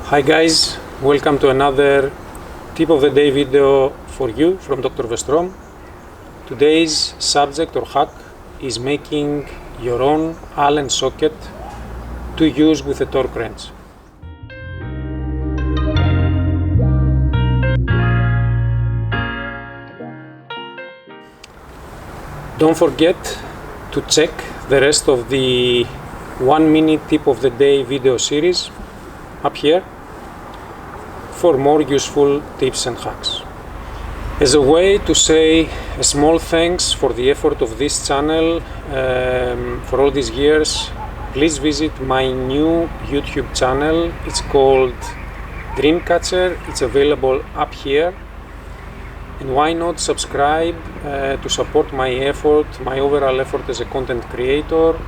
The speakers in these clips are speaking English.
Hi guys, welcome to another tip of the day video for you from Dr. Westrom. Today's subject or hack is making your own Allen socket to use with a torque wrench. Don't forget to check the rest of the 1 minute tip of the day video series up here for more useful tips and hacks. As a way to say a small thanks for the effort of this channel for all these years, please visit my new YouTube channel. It's called Dreamcatcher. It's available up here. And why not subscribe to support my effort, my overall effort as a content creator.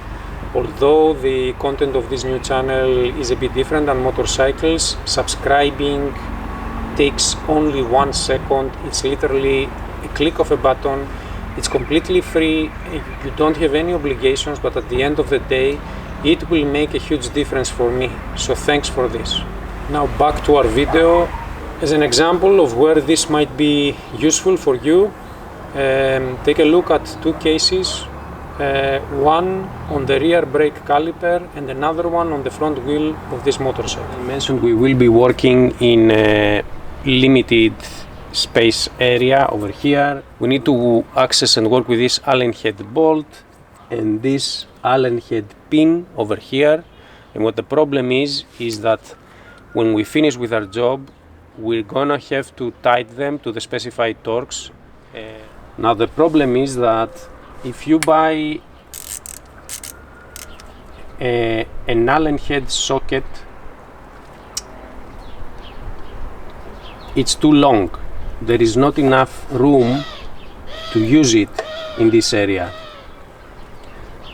Although the content of this new channel is a bit different than motorcycles, subscribing takes only 1 second. It's literally a click of a button. It's completely free. You don't have any obligations, but at the end of the day, it will make a huge difference for me. So thanks for this. Now back to our video. As an example of where this might be useful for you, take a look at two cases. One on the rear brake caliper and another one on the front wheel of this motorcycle. I mentioned we will be working in a limited space area over here. We need to access and work with this Allen head bolt and this Allen head pin over here. And what the problem is that when we finish with our job, we're gonna have to tighten them to the specified torques. Now the problem is that if you buy an Allen head socket, it's too long. There is not enough room to use it in this area.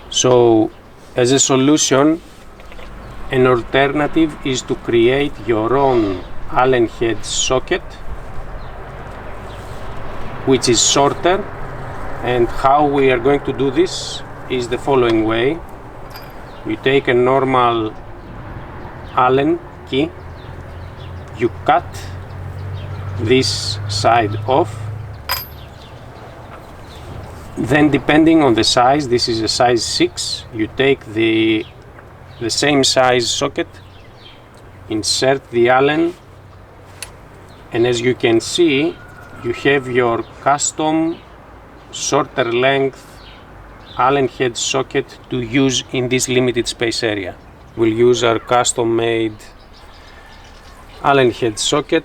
So as a solution, an alternative is to create your own Allen head socket, which is shorter. And how we are going to do this is the following way. You take a normal Allen key, you cut this side off, then depending on the size, this is a size 6, you take the same size socket, insert the Allen, and as you can see, you have your custom shorter length Allen head socket to use in this limited space area. We'll use our custom made Allen head socket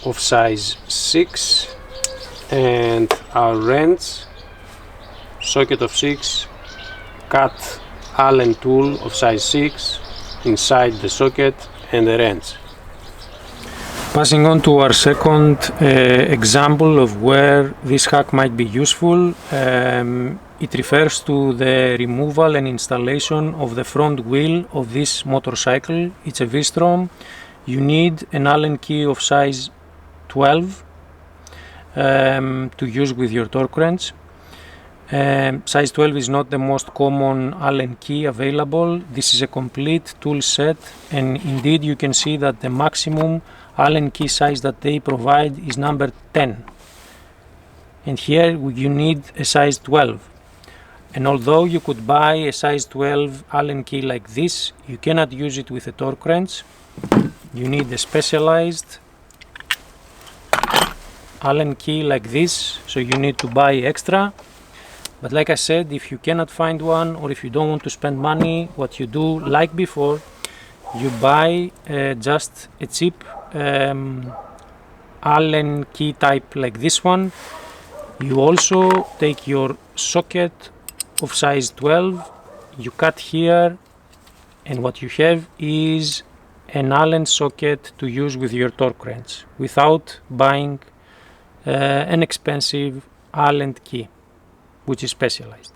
of size 6 and our wrench socket of 6, cut Allen tool of size 6 inside the socket and the wrench. Passing on to our second example of where this hack might be useful, it refers to the removal and installation of the front wheel of this motorcycle. It's a V-Strom. You need an Allen key of size 12 to use with your torque wrench. Size 12 is not the most common Allen key available. This is a complete tool set, and indeed you can see that the maximum Allen key size that they provide is number 10, and here you need a size 12. And although you could buy a size 12 Allen key like this, you cannot use it with a torque wrench. You need a specialized Allen key like this, so you need to buy extra. But like I said, if you cannot find one, or if you don't want to spend money, what you do, like before, you buy just a cheap Allen key type like this one. You also take your socket of size 12, you cut here, and what you have is an Allen socket to use with your torque wrench without buying an expensive Allen key, which is specialized.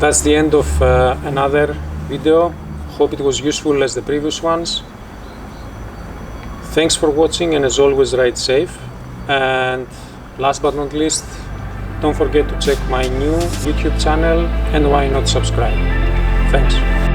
That's the end of another video. Hope it was useful as the previous ones. Thanks for watching, and as always, ride safe. And last but not least, don't forget to check my new YouTube channel, and why not subscribe. Thanks.